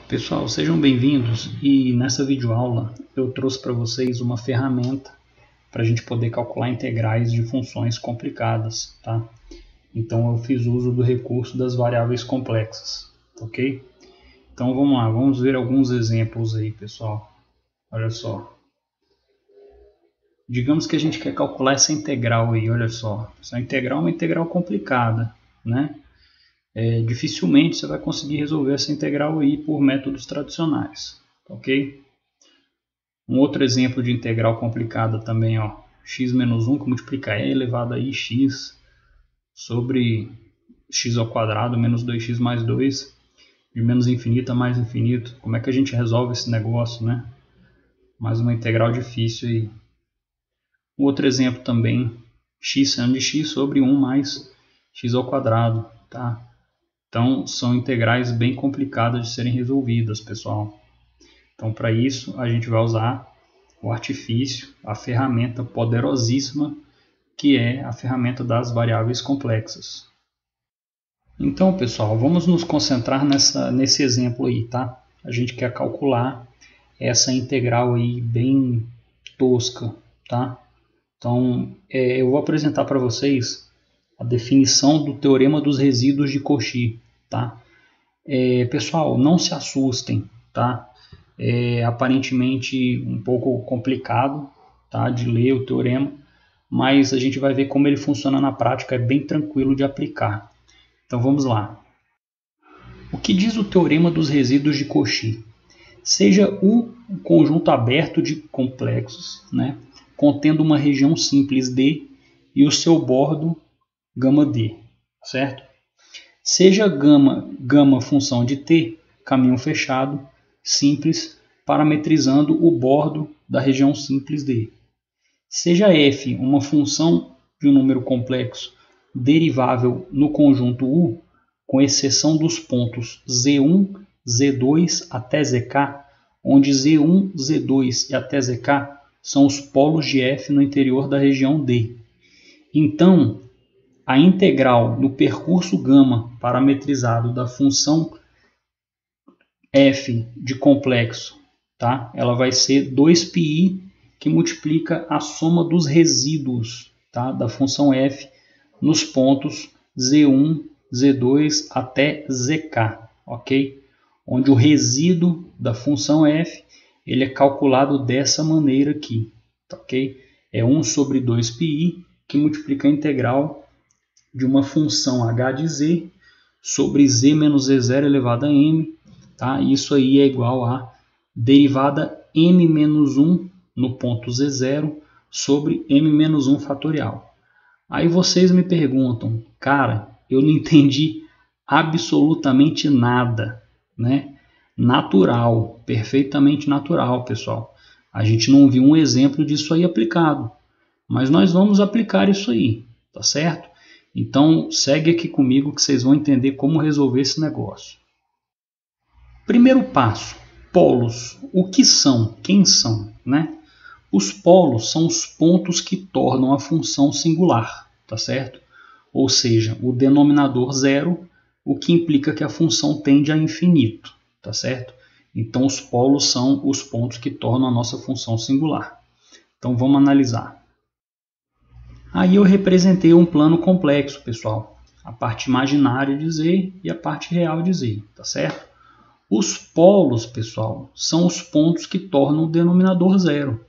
Pessoal, sejam bem-vindos e nessa videoaula eu trouxe para vocês uma ferramenta para a gente poder calcular integrais de funções complicadas, tá? Então eu fiz uso do recurso das variáveis complexas, ok? Então vamos lá, vamos ver alguns exemplos aí, pessoal. Olha só. Digamos que a gente quer calcular essa integral aí, olha só. Essa integral é uma integral complicada, né? Dificilmente você vai conseguir resolver essa integral aí por métodos tradicionais, ok? Um outro exemplo de integral complicada também, ó, x menos 1 que multiplica e elevado a x sobre x ao quadrado menos 2x mais 2, de menos infinito a mais infinito. Como é que a gente resolve esse negócio, né? Mais uma integral difícil aí. Um outro exemplo também, x seno de x sobre 1 mais x ao quadrado, tá? Então, são integrais bem complicadas de serem resolvidas, pessoal. Então, para isso, a gente vai usar o artifício, a ferramenta poderosíssima, que é a ferramenta das variáveis complexas. Então, pessoal, vamos nos concentrar nesse exemplo aí, tá? A gente quer calcular essa integral aí bem tosca, tá? Então, eu vou apresentar para vocês a definição do teorema dos resíduos de Cauchy, tá? Pessoal, não se assustem, tá? É aparentemente um pouco complicado, tá, de ler o teorema, mas a gente vai ver como ele funciona na prática, é bem tranquilo de aplicar. Então vamos lá. O que diz o teorema dos resíduos de Cauchy? Seja um conjunto aberto de complexos, né, contendo uma região simples D e o seu bordo gama D, certo? Seja gama função de T, caminho fechado, simples, parametrizando o bordo da região simples D. Seja f uma função de um número complexo derivável no conjunto U, com exceção dos pontos Z1, Z2 até Zk, onde Z1, Z2 e até Zk são os polos de f no interior da região D. Então, a integral no percurso gama parametrizado da função f de complexo, tá? Ela vai ser 2πi que multiplica a soma dos resíduos, tá, da função f nos pontos z1, z2 até zk, ok? Onde o resíduo da função f ele é calculado dessa maneira aqui, ok? É 1 sobre 2πi que multiplica a integral de uma função h de z sobre z menos z0 elevado a m, tá? Isso aí é igual a derivada m menos 1 no ponto z0 sobre m menos 1 fatorial. Aí vocês me perguntam, cara, eu não entendi absolutamente nada, né? Natural, perfeitamente natural, pessoal. A gente não viu um exemplo disso aí aplicado, mas nós vamos aplicar isso aí, tá certo? Então, segue aqui comigo que vocês vão entender como resolver esse negócio. Primeiro passo, polos. O que são? Quem são, né? Os polos são os pontos que tornam a função singular, tá certo? Ou seja, o denominador zero, o que implica que a função tende a infinito, tá certo? Então, os polos são os pontos que tornam a nossa função singular. Então, vamos analisar. Aí eu representei um plano complexo, pessoal. A parte imaginária de Z e a parte real de Z, tá certo? Os polos, pessoal, são os pontos que tornam o denominador zero,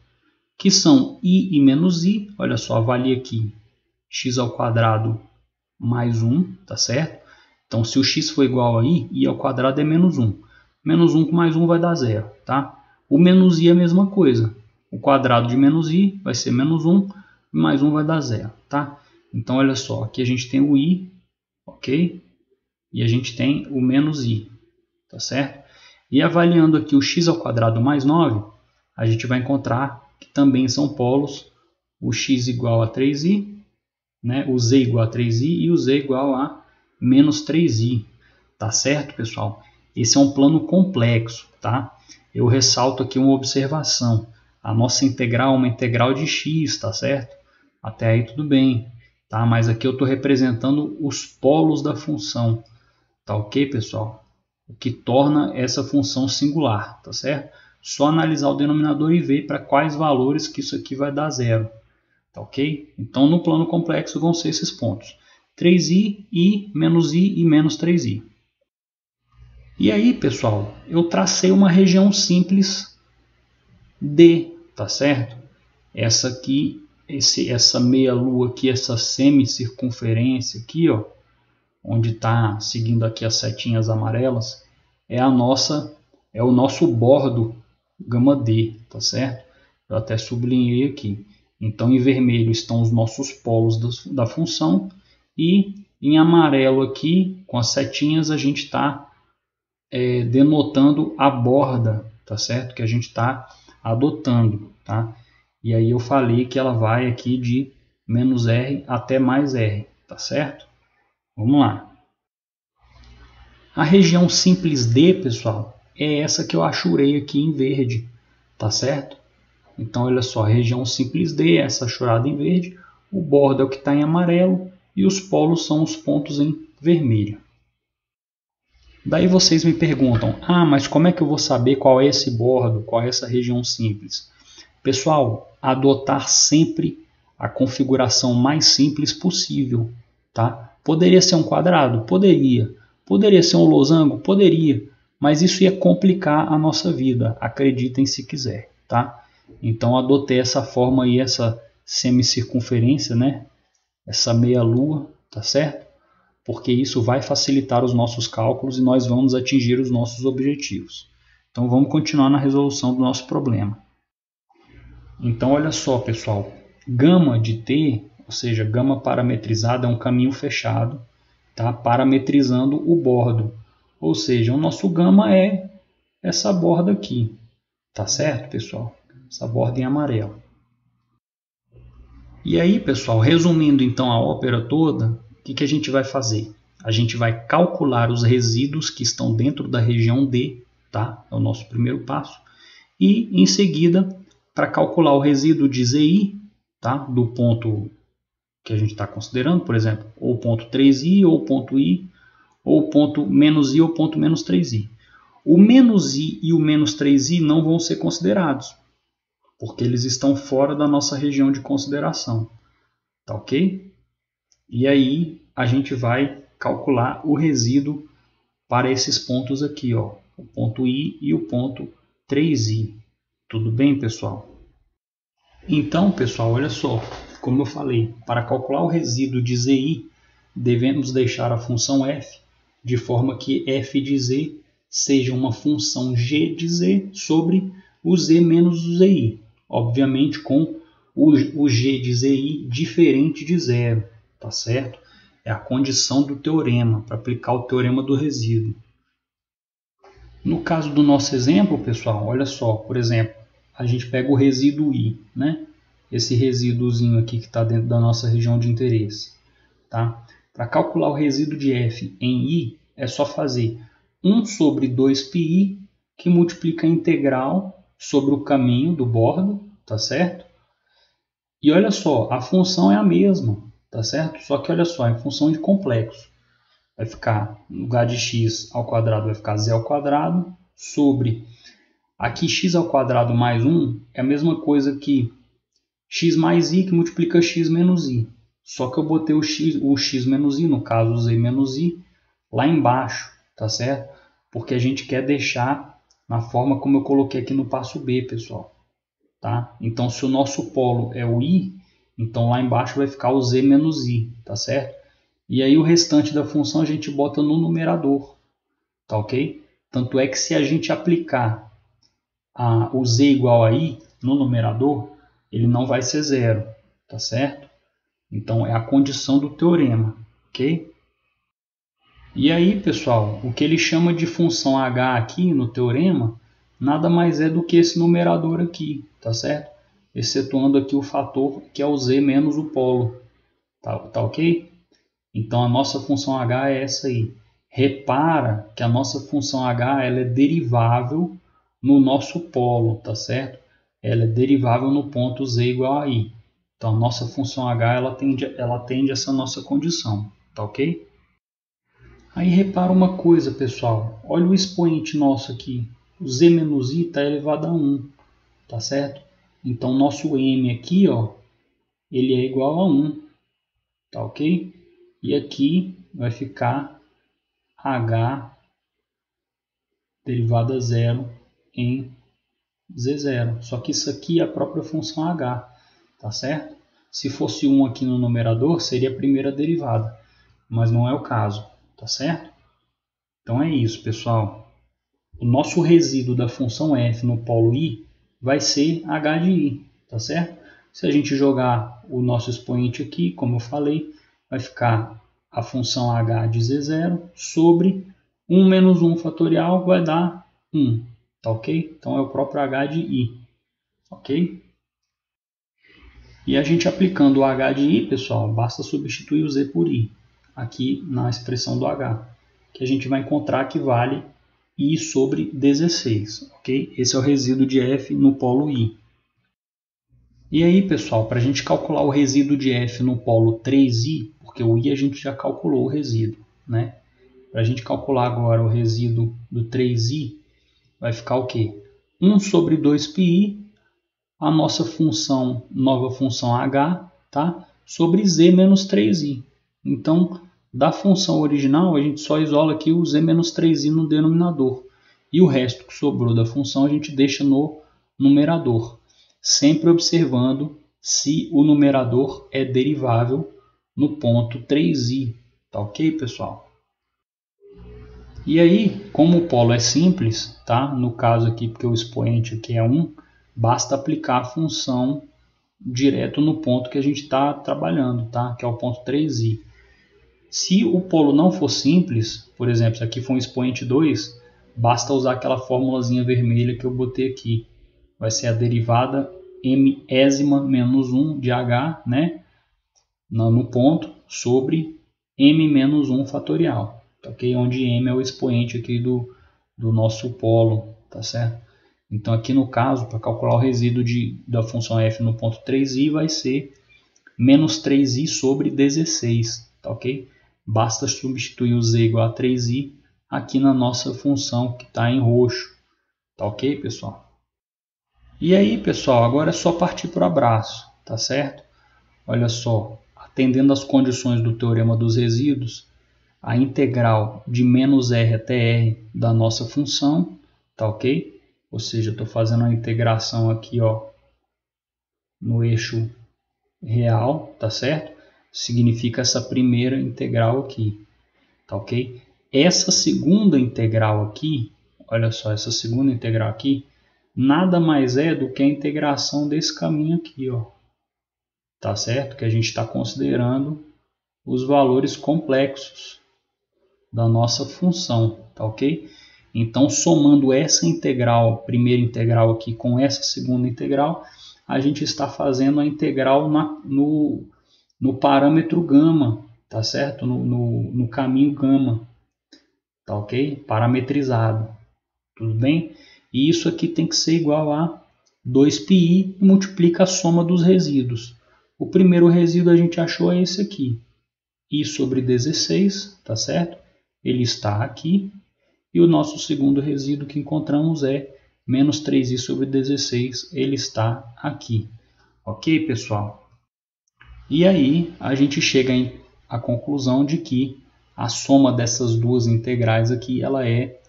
que são i e menos i. Olha só, avalia aqui x ao quadrado mais 1, tá certo? Então, se o x for igual a i ao quadrado é menos 1. Menos 1 com mais 1 vai dar zero, tá? O menos i é a mesma coisa. O quadrado de menos i vai ser menos 1, mais 1 vai dar zero, tá? Então, olha só, aqui a gente tem o i, ok? E a gente tem o menos i, tá certo? E avaliando aqui o x ao quadrado mais 9, a gente vai encontrar que também são polos, o x igual a 3i, né? O z igual a 3i e o z igual a menos 3i, tá certo, pessoal? Esse é um plano complexo, tá? Eu ressalto aqui uma observação. A nossa integral é uma integral de x, tá certo? Até aí tudo bem, tá? Mas aqui eu estou representando os polos da função, tá ok, pessoal? o que torna essa função singular, tá certo? Só analisar o denominador e ver para quais valores que isso aqui vai dar zero, tá ok? Então, no plano complexo vão ser esses pontos: 3i, i e menos 3i. E aí, pessoal, eu tracei uma região simples D, tá certo? Essa aqui, essa meia-lua aqui, essa semicircunferência aqui, ó, onde está seguindo aqui as setinhas amarelas, é o nosso bordo gama D, tá certo? Eu até sublinhei aqui. Então, em vermelho estão os nossos polos da função e em amarelo aqui, com as setinhas, a gente está denotando a borda, tá certo? Que a gente está adotando, tá? E aí eu falei que ela vai aqui de menos R até mais R, tá certo? Vamos lá. A região simples D, pessoal, é essa que eu achurei aqui em verde, tá certo? Então, olha só, a região simples D é essa achurada em verde, o bordo é o que está em amarelo e os polos são os pontos em vermelho. Daí vocês me perguntam, mas como é que eu vou saber qual é esse bordo, qual é essa região simples? Pessoal, adotar sempre a configuração mais simples possível, tá? Poderia ser um quadrado? Poderia. Poderia ser um losango? Poderia. Mas isso ia complicar a nossa vida, acreditem se quiser, tá? Então adotei essa forma aí, essa semicircunferência, né? Essa meia-lua, tá certo? Porque isso vai facilitar os nossos cálculos e nós vamos atingir os nossos objetivos. Então vamos continuar na resolução do nosso problema. Então olha só, pessoal, gama de T, ou seja, gama parametrizada é um caminho fechado, tá? Parametrizando o bordo. Ou seja, o nosso gama é essa borda aqui, tá certo, pessoal? Essa borda em amarelo. E aí, pessoal, resumindo então a ópera toda, o que a gente vai fazer? A gente vai calcular os resíduos que estão dentro da região D, tá? É o nosso primeiro passo. E, em seguida, para calcular o resíduo de ZI, tá? Do ponto que a gente está considerando, por exemplo, ou o ponto 3i, ou o ponto i, ou o ponto menos i, ou o ponto menos 3i. O menos i e o menos 3i não vão ser considerados, porque eles estão fora da nossa região de consideração, tá ok? E aí a gente vai calcular o resíduo para esses pontos aqui, ó, o ponto i e o ponto 3i. Tudo bem, pessoal? Então, pessoal, olha só, como eu falei, para calcular o resíduo de ZI, devemos deixar a função f de forma que f de z seja uma função g de z sobre o z menos o zi, obviamente com o g de zi diferente de zero, tá certo? É a condição do teorema, para aplicar o teorema do resíduo. No caso do nosso exemplo, pessoal, olha só, por exemplo, a gente pega o resíduo i, né? Esse resíduozinho aqui que está dentro da nossa região de interesse. Tá? Para calcular o resíduo de f em i, é só fazer 1 sobre 2πi, que multiplica a integral sobre o caminho do bordo, tá certo? E olha só, a função é a mesma, tá certo? Só que olha só, é função de complexo. Vai ficar, no lugar de x ao quadrado, vai ficar z ao quadrado, sobre... Aqui x ao quadrado mais 1 é a mesma coisa que x mais i, que multiplica x menos i. Só que eu botei o x menos i, no caso o z menos i, lá embaixo, tá certo? Porque a gente quer deixar na forma como eu coloquei aqui no passo B, pessoal. Tá? Então, se o nosso polo é o i, então lá embaixo vai ficar o z menos i, tá certo? E aí o restante da função a gente bota no numerador, tá ok? Tanto é que se a gente aplicar o z igual a i no numerador, ele não vai ser zero, tá certo? Então é a condição do teorema, ok? E aí, pessoal, o que ele chama de função h aqui no teorema nada mais é do que esse numerador aqui, tá certo? Excetuando aqui o fator que é o z menos o polo, tá ok? Então a nossa função h é essa aí. Repara que a nossa função h ela é derivável no nosso polo, tá certo? Ela é derivável no ponto z igual a i. Então a nossa função h ela atende essa nossa condição, tá ok? Aí repara uma coisa, pessoal. Olha o expoente nosso aqui. O z menos i está elevado a 1. Tá certo? Então, nosso m aqui, ó, ele é igual a 1. Tá ok? E aqui vai ficar h derivada a zero em z0. Só que isso aqui é a própria função h. Tá certo? Se fosse 1 aqui no numerador, seria a primeira derivada. Mas não é o caso. Tá certo? Então é isso, pessoal. O nosso resíduo da função f no polo i vai ser h de i, tá certo? Se a gente jogar o nosso expoente aqui, como eu falei, vai ficar a função h de z0 sobre 1 menos 1 fatorial vai dar 1, tá ok? Então é o próprio h de i, ok? E a gente aplicando o h de i, pessoal, basta substituir o z por i, aqui na expressão do h, que a gente vai encontrar que vale i sobre 16, ok? Esse é o resíduo de f no polo i. E aí, pessoal, para a gente calcular o resíduo de f no polo 3i, porque o i a gente já calculou o resíduo, né? Para a gente calcular agora o resíduo do 3i, vai ficar o quê? 1 sobre 2πi, a nossa função, nova função h, tá? Sobre z menos 3i. Então, da função original, a gente só isola aqui o z menos 3i no denominador. E o resto que sobrou da função a gente deixa no numerador. Sempre observando se o numerador é derivável no ponto 3i. Tá ok, pessoal? E aí, como o polo é simples, tá? No caso aqui, porque o expoente aqui é 1, basta aplicar a função direto no ponto que a gente está trabalhando, tá? Que é o ponto 3i. Se o polo não for simples, por exemplo, se aqui for um expoente 2, basta usar aquela formulazinha vermelha que eu botei aqui. Vai ser a derivada mésima menos 1 de h, né? No ponto, sobre m menos 1 fatorial. Okay? Onde m é o expoente aqui do nosso polo, tá certo? Então aqui no caso, para calcular o resíduo da função f no ponto 3i, vai ser menos 3i sobre 16, tá ok? Basta substituir o z igual a 3i aqui na nossa função que está em roxo, tá ok, pessoal? E aí, pessoal, agora é só partir para o abraço, tá certo? Olha só, atendendo às condições do teorema dos resíduos, a integral de menos r até r da nossa função, tá ok? Ou seja, eu estou fazendo a integração aqui, ó, no eixo real, tá certo? Significa essa primeira integral aqui, tá ok? Essa segunda integral aqui, olha só, essa segunda integral aqui, nada mais é do que a integração desse caminho aqui, ó, tá certo? Que a gente está considerando os valores complexos da nossa função, tá ok? Então, somando essa integral, primeira integral aqui com essa segunda integral, a gente está fazendo a integral no parâmetro gama, tá certo? No caminho gama, tá ok? Parametrizado, tudo bem? E isso aqui tem que ser igual a 2πi e multiplica a soma dos resíduos. O primeiro resíduo a gente achou é esse aqui, i sobre 16, tá certo? Ele está aqui. E o nosso segundo resíduo que encontramos é menos 3i sobre 16, ele está aqui. Ok, pessoal? E aí a gente chega à conclusão de que a soma dessas duas integrais aqui ela é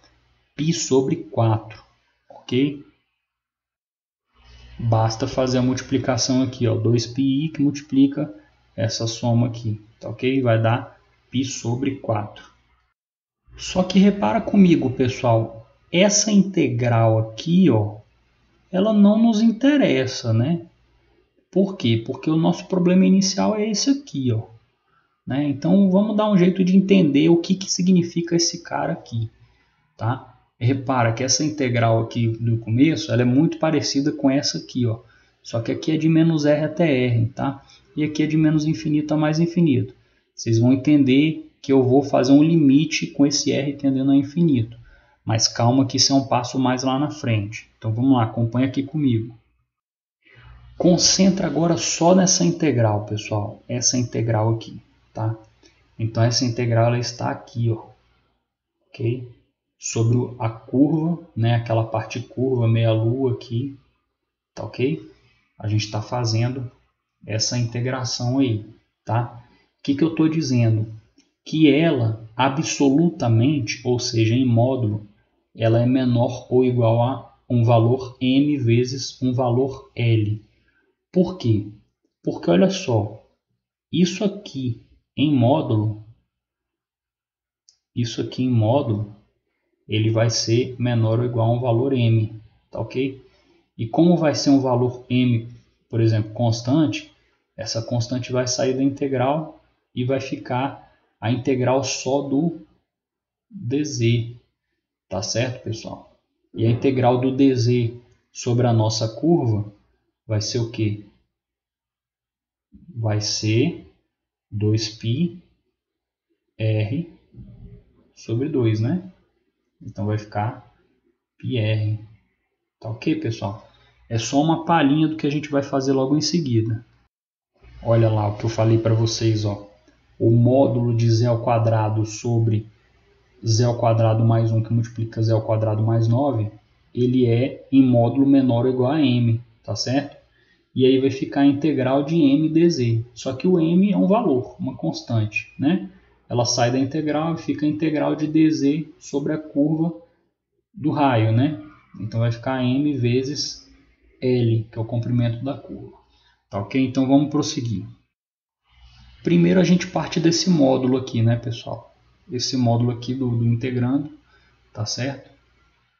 π sobre 4, ok? Basta fazer a multiplicação aqui, ó, 2πi que multiplica essa soma aqui, tá ok? Vai dar π sobre 4. Só que repara comigo, pessoal, essa integral aqui, ó, ela não nos interessa, né? Por quê? Porque o nosso problema inicial é esse aqui, ó, né? Então vamos dar um jeito de entender o que significa esse cara aqui, tá? Repara que essa integral aqui do começo, ela é muito parecida com essa aqui, ó. Só que aqui é de menos r até r, tá? E aqui é de menos infinito a mais infinito. Vocês vão entender que eu vou fazer um limite com esse r tendendo a infinito. Mas calma que isso é um passo mais lá na frente. Então vamos lá, acompanha aqui comigo. Concentra agora só nessa integral, pessoal. Essa integral aqui, tá? Então essa integral ela está aqui, ó. ok? Sobre a curva, né? Aquela parte curva, meia-lua aqui, tá ok? A gente está fazendo essa integração aí, tá? O que eu estou dizendo? Que ela, absolutamente, ou seja, em módulo, ela é menor ou igual a um valor m vezes um valor L. Por quê? Porque olha só, isso aqui em módulo, ele vai ser menor ou igual a um valor m, tá ok? E como vai ser um valor m, por exemplo, constante, essa constante vai sair da integral e vai ficar a integral só do dz, tá certo, pessoal? E a integral do dz sobre a nossa curva vai ser o quê? Vai ser 2πr sobre 2, né? Então vai ficar πr. Tá ok, pessoal? É só uma palhinha do que a gente vai fazer logo em seguida. Olha lá o que eu falei para vocês, ó. O módulo de z ao quadrado sobre z ao quadrado mais 1 que multiplica z ao quadrado mais 9, ele é em módulo menor ou igual a m, tá certo? E aí vai ficar a integral de m dz. Só que o m é um valor, uma constante, né? Ela sai da integral e fica a integral de dz sobre a curva do raio, né? Então vai ficar m vezes L, que é o comprimento da curva. Tá ok? Então vamos prosseguir. Primeiro a gente parte desse módulo aqui, né, pessoal? Esse módulo aqui do integrando, tá certo?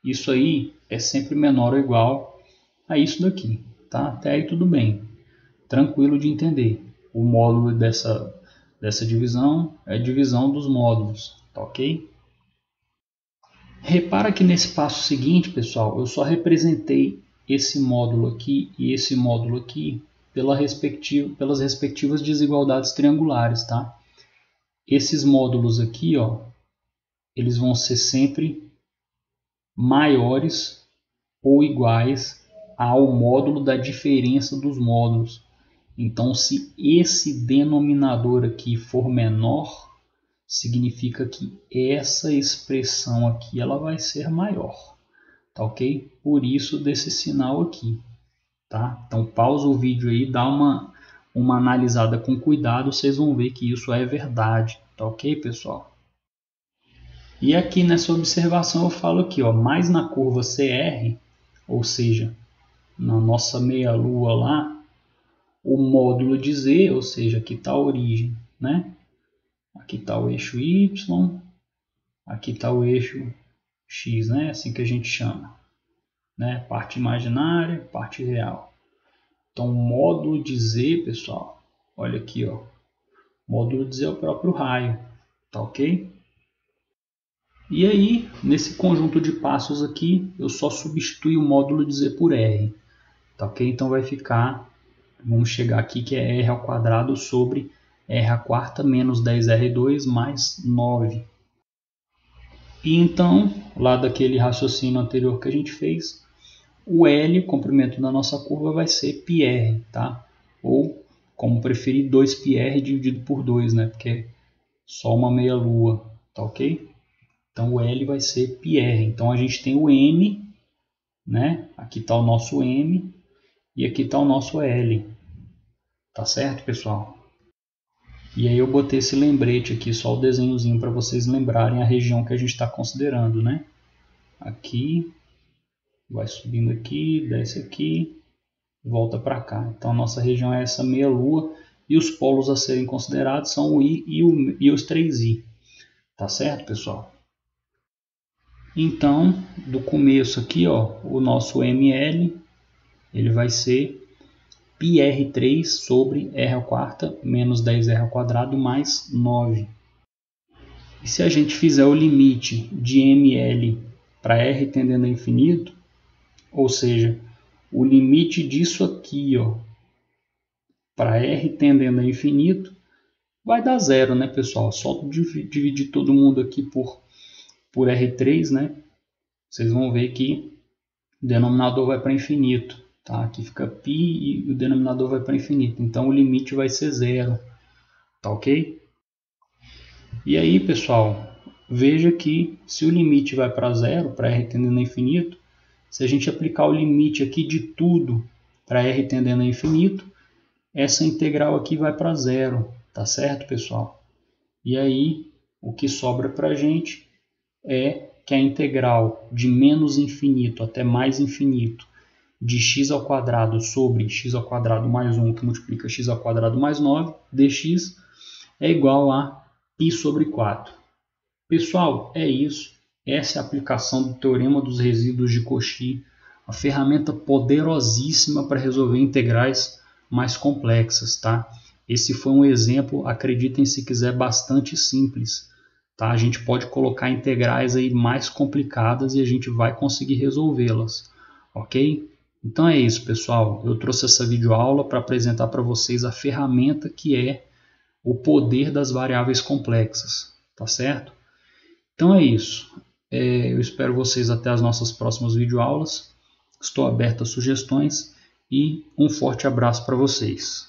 Isso aí é sempre menor ou igual a isso daqui, tá? Até aí tudo bem. Tranquilo de entender. O módulo dessa divisão é a divisão dos módulos, tá ok? Repara que nesse passo seguinte, pessoal, eu só representei esse módulo aqui e esse módulo aqui pelas respectivas desigualdades triangulares, tá? Esses módulos aqui, ó, eles vão ser sempre maiores ou iguais ao módulo da diferença dos módulos. Então, se esse denominador aqui for menor, significa que essa expressão aqui ela vai ser maior, tá ok? Por isso desse sinal aqui, tá? Então pausa o vídeo aí, dá uma analisada com cuidado, vocês vão ver que isso é verdade, tá ok, pessoal? E aqui nessa observação eu falo aqui, ó, mais na curva CR, ou seja, na nossa meia-lua lá, o módulo de Z, ou seja, aqui está a origem, né? Aqui está o eixo Y, aqui está o eixo X, né? Assim que a gente chama, né? Parte imaginária, parte real. Então, o módulo de Z, pessoal, olha aqui, ó. O módulo de Z é o próprio raio, tá ok? E aí, nesse conjunto de passos aqui, eu só substituo o módulo de Z por R, tá ok? Então vai ficar, vamos chegar aqui que é R ao quadrado sobre R à quarta menos 10R2 mais 9. E então, lá daquele raciocínio anterior que a gente fez, o L, o comprimento da nossa curva, vai ser πr, tá? Ou, como preferir, 2πr dividido por 2, né? Porque é só uma meia-lua, tá ok? Então, o L vai ser πr. Então, a gente tem o M, né? Aqui está o nosso M e aqui está o nosso L. Tá certo, pessoal? E aí eu botei esse lembrete aqui, só o desenhozinho para vocês lembrarem a região que a gente está considerando, né? Aqui, vai subindo aqui, desce aqui, volta para cá. Então a nossa região é essa meia-lua e os polos a serem considerados são o I e os 3I. Tá certo, pessoal? Então, do começo aqui, ó, o nosso ML, ele vai ser πr3 sobre r à quarta menos 10r ao quadrado mais 9. E se a gente fizer o limite de ml para r tendendo a infinito, ou seja, o limite disso aqui, ó, para r tendendo a infinito, vai dar zero, né, pessoal? Só dividir todo mundo aqui por R3, né? Vocês vão ver que o denominador vai para infinito, tá? Aqui fica π e o denominador vai para infinito. Então o limite vai ser zero, tá ok? E aí, pessoal, veja que se o limite vai para zero, para r tendendo a infinito, se a gente aplicar o limite aqui de tudo para r tendendo a infinito, essa integral aqui vai para zero, tá certo, pessoal? E aí, o que sobra para a gente é que a integral de menos infinito até mais infinito de x ao quadrado sobre x ao quadrado mais 1, que multiplica x ao quadrado mais 9, dx, é igual a π sobre 4. Pessoal, é isso. Essa é a aplicação do Teorema dos Resíduos de Cauchy, uma ferramenta poderosíssima para resolver integrais mais complexas, tá? Esse foi um exemplo, acreditem se quiser, bastante simples. Tá? A gente pode colocar integrais aí mais complicadas e a gente vai conseguir resolvê-las, ok? Então é isso, pessoal. Eu trouxe essa videoaula para apresentar para vocês a ferramenta que é o poder das variáveis complexas, tá certo? Então é isso. Eu espero vocês até as nossas próximas videoaulas. Estou aberto a sugestões e um forte abraço para vocês.